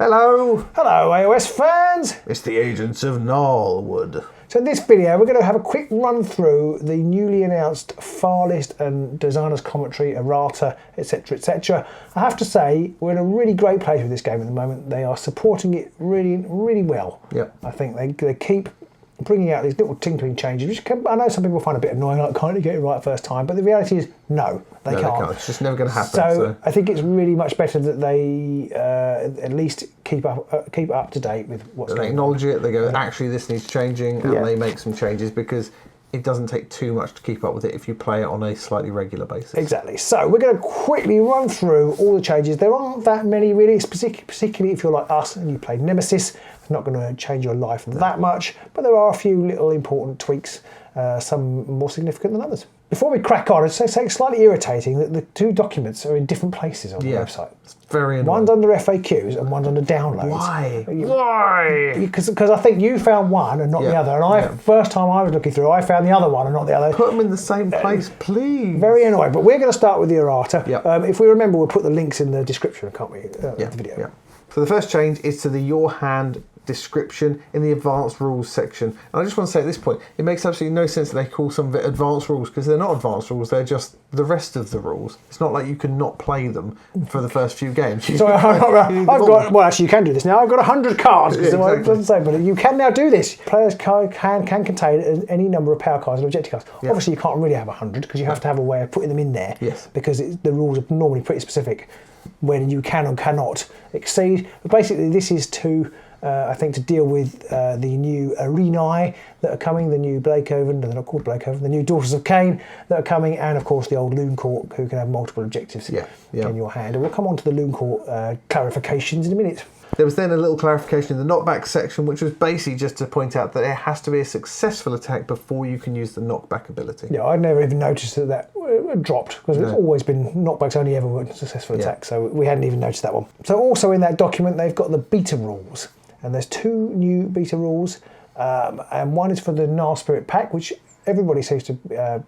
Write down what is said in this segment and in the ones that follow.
Hello! Hello AOS fans! It's the Agents of Gnarlwood. So in this video we're going to have a quick run through the newly announced far list and designer's commentary, ERRATA, etc, etc. I have to say we're in a really great place with this game at the moment. They are supporting it really well. Yep. I think they keep bringing out these little tinkling changes, which I know some people find a bit annoying, like can't you get it right first time, but the reality is no, they can't. It's just never going to happen. So I think it's really much better that they at least keep up to date with what's going on. They acknowledge it, they go, actually this needs changing, and they make some changes because it doesn't take too much to keep up with it if you play it on a slightly regular basis. Exactly. So we're going to quickly run through all the changes. There aren't that many really, particularly if you're like us and you play Nemesis. It's not going to change your life that much, but there are a few little important tweaks, some more significant than others. Before we crack on, it's slightly irritating that the two documents are in different places on the website. It's very annoying. One's under FAQs and one's under downloads. Why? Why? Because I think you found one and not the other, and first time I was looking through, I found the other one and not the other. Put them in the same place, please. Very annoying, but we're going to start with the ERRATA. Yep. If we remember, we'll put the links in the description, can't we, of the video. Yeah. So the first change is to the Your Hand description in the advanced rules section. And I just want to say at this point, it makes absolutely no sense that they call some of it advanced rules, because they're not advanced rules, they're just the rest of the rules. It's not like you can not play them for the first few games. So well, actually you can do this now. I've got 100 cards, because it doesn't say, but you can now do this. Players can contain any number of power cards and objective cards. Yeah. Obviously you can't really have 100, because you have to have a way of putting them in there. Yes. Because the rules are normally pretty specific when you can or cannot exceed. But basically this is to I think to deal with the new Armies that are coming, the new Blakeoven, they're not called Blakeoven, the new Daughters of Cain that are coming, and of course the old Loon Court, who can have multiple objectives in your hand. And we'll come on to the Loon Court clarifications in a minute. There was then a little clarification in the knockback section, which was basically just to point out that it has to be a successful attack before you can use the knockback ability. Yeah, I'd never even noticed that dropped, because it's always been knockbacks only ever were successful attack, so we hadn't even noticed that one. So also in that document they've got the beta rules, and there's two new beta rules, and one is for the Gnar Spirit pack, which everybody seems to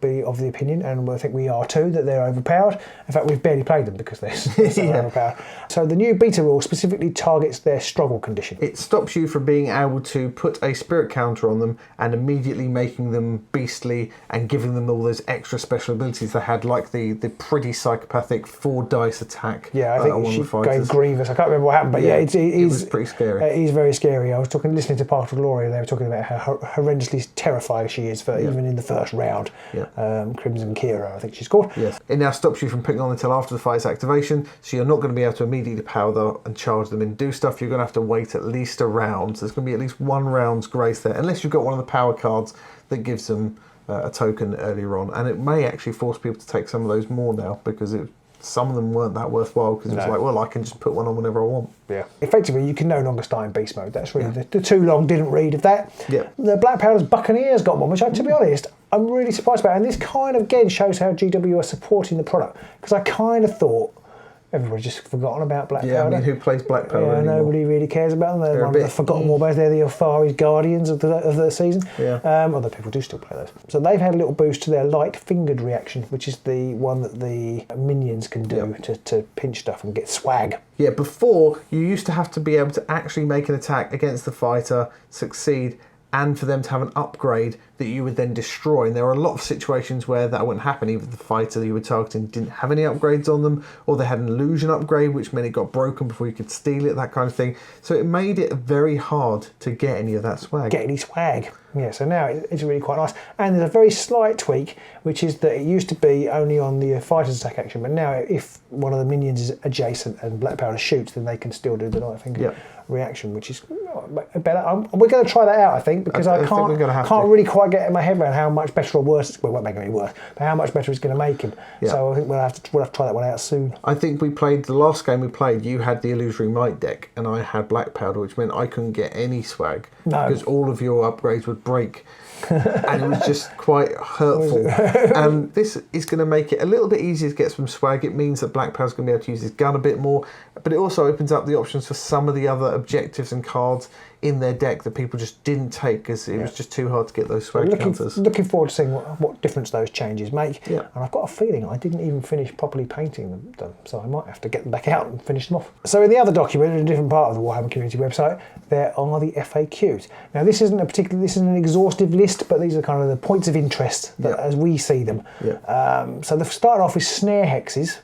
be of the opinion, and I think we are too, that they're overpowered. In fact, we've barely played them because they're so overpowered. So the new beta rule specifically targets their struggle condition. It stops you from being able to put a spirit counter on them and immediately making them beastly and giving them all those extra special abilities they had, like the pretty psychopathic 4 dice attack. Yeah, I think she gave Grievous. I can't remember what happened, but it was pretty scary. He's very scary. I was listening to Part of Glory, and they were talking about how horrendously terrifying she is for even in the first round. Crimson Kira, I think she's called. Yes. It now stops you from putting on until after the fight's activation, so you're not going to be able to immediately power them and charge them and do stuff. You're going to have to wait at least a round. So there's going to be at least 1 round's grace there, unless you've got one of the power cards that gives them a token earlier on. And it may actually force people to take some of those more now, because some of them weren't that worthwhile, because it was like, well, I can just put one on whenever I want. Yeah. Effectively, you can no longer start in beast mode. That's really the too long didn't read of that. Yeah. The Black Powder's Buccaneers got one, which, to be honest, I'm really surprised about. And this kind of, again, shows how GW are supporting the product, because I kind of thought everybody's just forgotten about Black Powder. I mean, who plays Black Powder anymore? Nobody really cares about them. They're one of the forgotten warbands. They're the Alfaris Guardians of the season. Yeah. Although people do still play those. So they've had a little boost to their light-fingered reaction, which is the one that the minions can do to pinch stuff and get swag. Yeah, before, you used to have to be able to actually make an attack against the fighter, succeed, and for them to have an upgrade that you would then destroy. And there are a lot of situations where that wouldn't happen. Either the fighter that you were targeting didn't have any upgrades on them, or they had an illusion upgrade, which meant it got broken before you could steal it, that kind of thing. So it made it very hard to get any of that swag. Get any swag. Yeah, so now it's really quite nice. And there's a very slight tweak, which is that it used to be only on the fighter's attack action, but now if one of the minions is adjacent and Black Powder shoots, then they can still do the light finger reaction, which is better. We're going to try that out, I think, because I can't really quite get in my head around how much better or worse, well, it won't make it any worse, but how much better it's going to make him. So I think we'll have to try that one out soon. I think we played, the last game we played, you had the Illusory Might deck, and I had Black Powder, which meant I couldn't get any swag, because all of your upgrades would break. And it was just quite hurtful. And this is going to make it a little bit easier to get some swag. It means that Black Powder's going to be able to use his gun a bit more, but it also opens up the options for some of the other objectives and cards in their deck that people just didn't take because it was just too hard to get those swag counters. Looking forward to seeing what difference those changes make. Yeah. And I've got a feeling I didn't even finish properly painting them, so I might have to get them back out and finish them off. So in the other document, in a different part of the Warhammer community website, there are the FAQs. Now this isn't an exhaustive list, but these are kind of the points of interest that, as we see them. Yeah. So they've started off with snare hexes.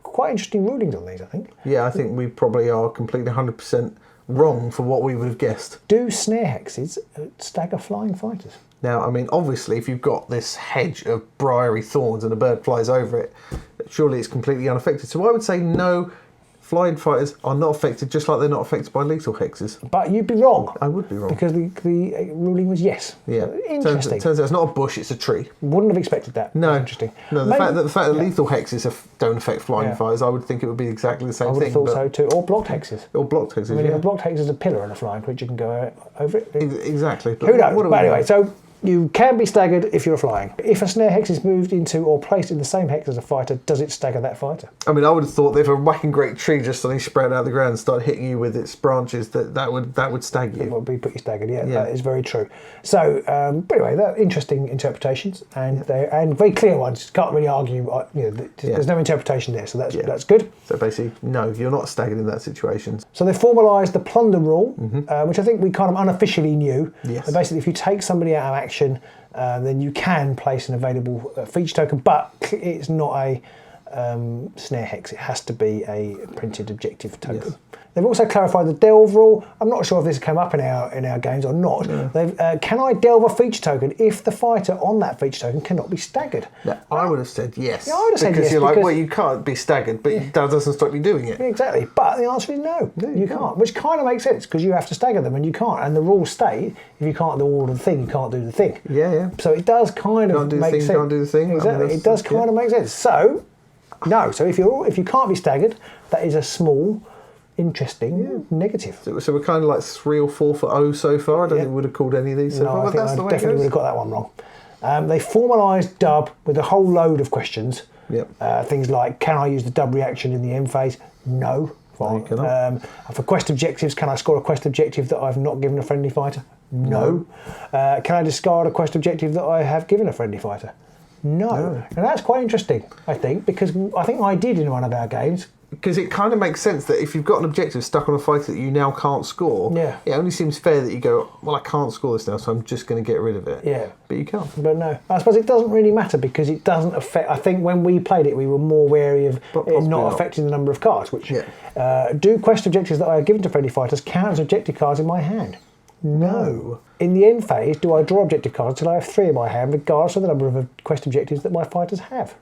Quite interesting rulings on these, I think. Yeah, I think we probably are completely 100% wrong for what we would have guessed. Do snare hexes stagger flying fighters? Now, I mean, obviously, if you've got this hedge of briary thorns and a bird flies over it, surely it's completely unaffected. So I would say no, flying fighters are not affected, just like they're not affected by lethal hexes. But you'd be wrong. I would be wrong. Because the ruling was yes. Yeah. Interesting. Turns out it's not a bush, it's a tree. Wouldn't have expected that. No. That's interesting. No, the fact that lethal hexes don't affect flying fighters, I would think it would be exactly the same thing. I would have thought so too. Or blocked hexes. Or blocked hexes, I mean, if a blocked hex is a pillar and a flying creature can go over it. Exactly. Who knows? But anyway, so you can be staggered if you're flying. If a snare hex is moved into or placed in the same hex as a fighter, does it stagger that fighter? I mean, I would have thought that if a whacking great tree just suddenly spread out of the ground and started hitting you with its branches, that would stag you. It would be pretty staggered, yeah. That is very true. So, but anyway, they're interesting interpretations and very clear ones. Can't really argue. There's no interpretation there, so that's good. So basically, no, you're not staggered in that situation. So they formalised the plunder rule, which I think we kind of unofficially knew. Yes. So basically, if you take somebody out of action, then you can place an available feature token, but it's not a snare hex. It has to be a printed objective token. Yes. They've also clarified the delve rule. I'm not sure if this came up in our games or not. Yeah. Can I delve a feature token if the fighter on that feature token cannot be staggered? Yeah, I would have said yes. Yeah, I would have said yes. Because you're like, well, you can't be staggered, but that doesn't stop you doing it. Exactly. But the answer is no, you can't. Which kind of makes sense because you have to stagger them and you can't. And the rules state if you can't do all of the thing, you can't do the thing. Yeah. So it does kind of make sense. Can't do the thing. Exactly. It does kind of make sense. So, no. So if you can't be staggered, that is a small, interesting negative. So we're kind of like 3 or 4 for O so far. I don't think we would have called any of these so far. I think I definitely would have got that one wrong. They formalised dub with a whole load of questions. Yep. Things like, can I use the dub reaction in the end phase? No. Fine. No, for quest objectives, can I score a quest objective that I've not given a friendly fighter? No. Can I discard a quest objective that I have given a friendly fighter? No. And that's quite interesting, I think, because I think I did in one of our games. Because it kind of makes sense that if you've got an objective stuck on a fighter that you now can't score, it only seems fair that you go, well, I can't score this now, so I'm just going to get rid of it. Yeah. But you can't. But no. I suppose it doesn't really matter because it doesn't affect... I think when we played it, we were more wary of it not affecting the number of cards, which... do quest objectives that I have given to friendly fighters count as objective cards in my hand? No. In the end phase, do I draw objective cards until I have 3 in my hand, regardless of the number of quest objectives that my fighters have?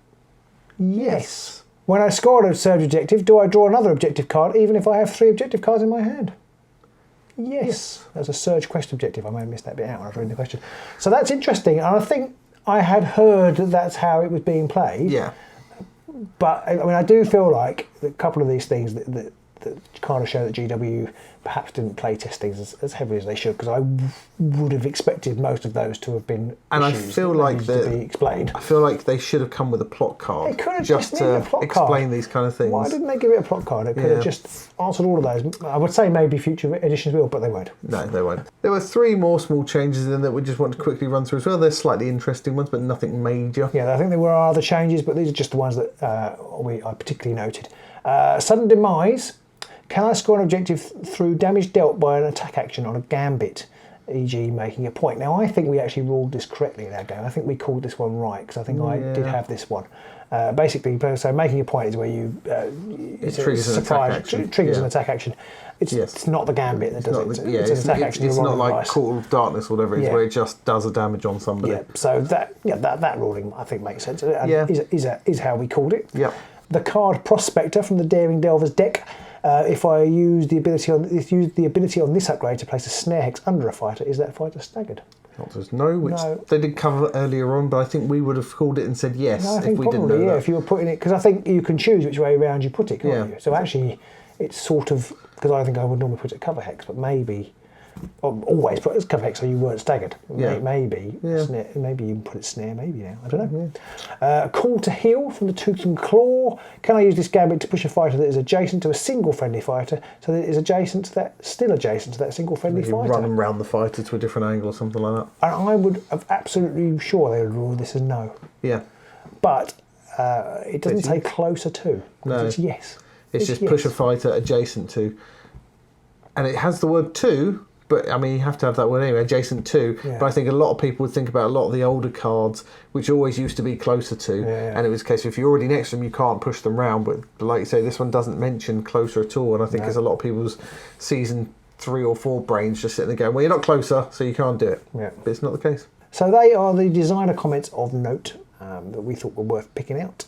Yes. When I score a surge objective, do I draw another objective card even if I have 3 objective cards in my hand? Yes. That's a surge quest objective. I may have missed that bit out when I was reading the question. So that's interesting, and I think I had heard that that's how it was being played. Yeah. But I mean, I do feel like a couple of these things that kind of show that GW perhaps didn't play test things as heavily as they should, because I would have expected most of those to have been and I feel like to be explained. I feel like they should have come with a plot card. They could have just to explain these kind of things. Why didn't they give it a plot card? It could have just answered all of those. I would say maybe future editions will, but they won't. No, they won't. There were 3 more small changes in that we just want to quickly run through as well. They're slightly interesting ones, but nothing major. Yeah, I think there were other changes, but these are just the ones that I particularly noted. Sudden demise. Can I score an objective through damage dealt by an attack action on a gambit, e.g. making a point? Now, I think we actually ruled this correctly in our game. I think we called this one right, because I think I did have this one. Basically, so making a point is where you... it triggers an attack action. Triggers an attack action. It's not the gambit that does it. It's an attack action. It's not like Call of Darkness or whatever it is, where it just does a damage on somebody. Yeah, so that ruling, I think, makes sense. And is how we called it. Yep. The card Prospector from the Daring Delver's deck. If I use the ability on this upgrade to place a snare hex under a fighter, is that fighter staggered? Which they did cover earlier on, but I think we would have called it and said yes if we didn't know that. If you were putting it, because I think you can choose which way around you put it, can't you? So actually, it's sort of, because I think I would normally put it cover hex, but maybe always put as Cavex so you weren't staggered. Yeah. Maybe. Yeah. Maybe you can put it snare, maybe now. I don't know. Call to heal from the Tooth and Claw. Can I use this gambit to push a fighter that is adjacent to a single friendly fighter so that it is still adjacent to that single friendly You fighter? run them round the fighter to a different angle or something like that. And I would have absolutely sure they would rule this as no. Yeah. But it doesn't say closer to. No. It's yes. It's just push a fighter adjacent to. And it has the word to, but I mean, you have to have that word anyway, adjacent to. Yeah. But I think a lot of people would think about a lot of the older cards, which always used to be closer to. Yeah. And it was a case of if you're already next to them, you can't push them round. But like you say, this one doesn't mention closer at all. And I think there's a lot of people's season 3 or 4 brains just sitting there going, well, you're not closer, so you can't do it. Yeah. But it's not the case. So they are the designer comments of note that we thought were worth picking out.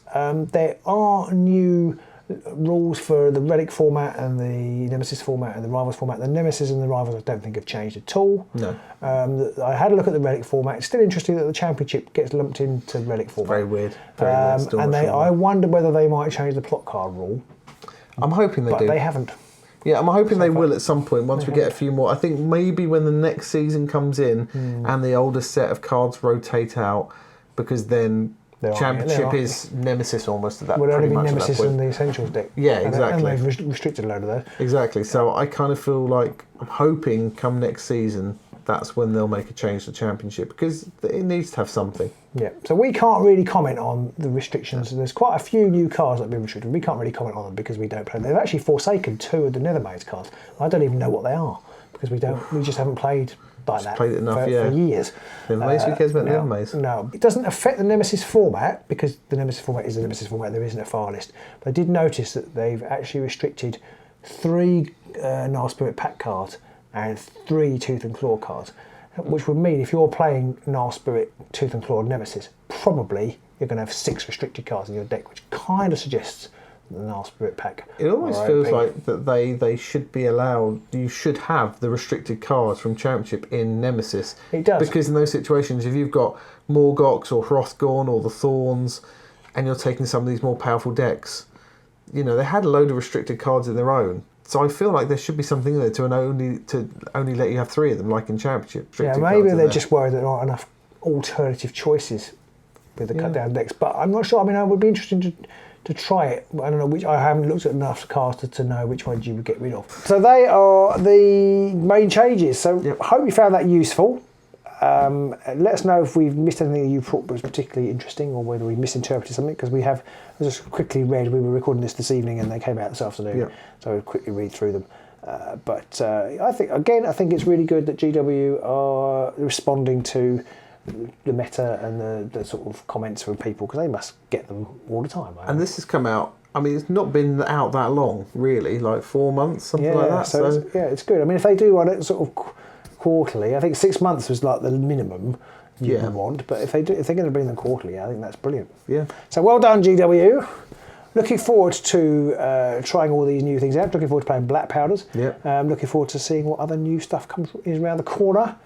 There are new rules for the Relic format and the Nemesis format and the Rivals format. The Nemesis and the Rivals I don't think have changed at all. No. I had a look at the Relic format. It's still interesting that the Championship gets lumped into Relic format. Very weird. Very weird. Still And not sure why. I wonder whether they might change the plot card rule. I'm hoping they But do. they haven't. Yeah, I'm hoping they will at some point once we get a few more. I think maybe when the next season comes in and the older set of cards rotate out, because then Championship is Nemesis almost at that point. Would only be Nemesis and the Essentials deck. Yeah, exactly. And they've restricted a load of those. Exactly. So I kind of feel like I'm hoping come next season that's when they'll make a change to Championship, because it needs to have something. Yeah, so we can't really comment on the restrictions. There's quite a few new cards that have been restricted. We can't really comment on them because we don't play them. They've actually forsaken 2 of the Nethermaze cards. I don't even know what they are because we just haven't played like that played it enough, for years. Nethermaze, who cares about Nethermaze? No, it doesn't affect the Nemesis format because the Nemesis format is the Nemesis format. There isn't a far list. But I did notice that they've actually restricted 3 Gnarl Spirit pack cards and 3 Tooth and Claw cards, which would mean if you're playing Gnarl Spirit, Tooth and Claw, Nemesis, probably you're going to have 6 restricted cards in your deck, which kind of suggests the Gnarl Spirit pack. It always feels like that they should be allowed. You should have the restricted cards from Championship in Nemesis. It does, because in those situations, if you've got Morgox or Hrothgorn or the Thorns, and you're taking some of these more powerful decks, they had a load of restricted cards in their own. So I feel like there should be something in there to only let you have 3 of them, like in Championship. Yeah, maybe they're just worried that there aren't enough alternative choices with the cut down decks. But I'm not sure. I mean, I would be interested to try it. I don't know which. I haven't looked at enough cards to know which ones you would get rid of. So they are the main changes. So I hope you found that useful. Let us know if we've missed anything that you thought was particularly interesting, or whether we misinterpreted something, because I just quickly read, we were recording this evening and they came out this afternoon, so I would quickly read through them. But I think it's really good that GW are responding to the meta and the sort of comments from people, because they must get them all the time. And this has come out, I mean, it's not been out that long, really, like 4 months, something like that. So it's good. I mean, if they do want it sort of quarterly, I think 6 months was like the minimum you would want, but if they're going to bring them quarterly, I think that's brilliant. Yeah. So well done, GW. Looking forward to trying all these new things out. Looking forward to playing Black Powders. Yeah. Looking forward to seeing what other new stuff is around the corner.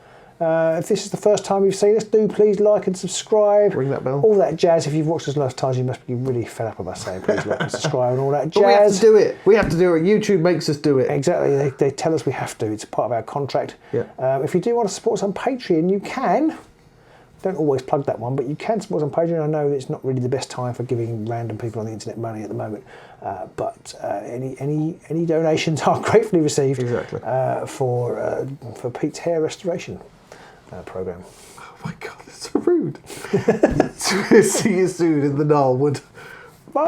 If this is the first time you've seen us, do please like and subscribe. Ring that bell. All that jazz. If you've watched us last time, you must be really fed up of us saying please like and subscribe and all that jazz. But we have to do it. We have to do it. YouTube makes us do it. Exactly. They tell us we have to. It's part of our contract. Yeah. If you do want to support us on Patreon, you can. Don't always plug that one, but you can support us on Patreon. I know it's not really the best time for giving random people on the internet money at the moment, but any donations are gratefully received. Exactly. For Pete's hair restoration program. Oh my God, that's so rude. See you soon in the Gnarlwood. Bye.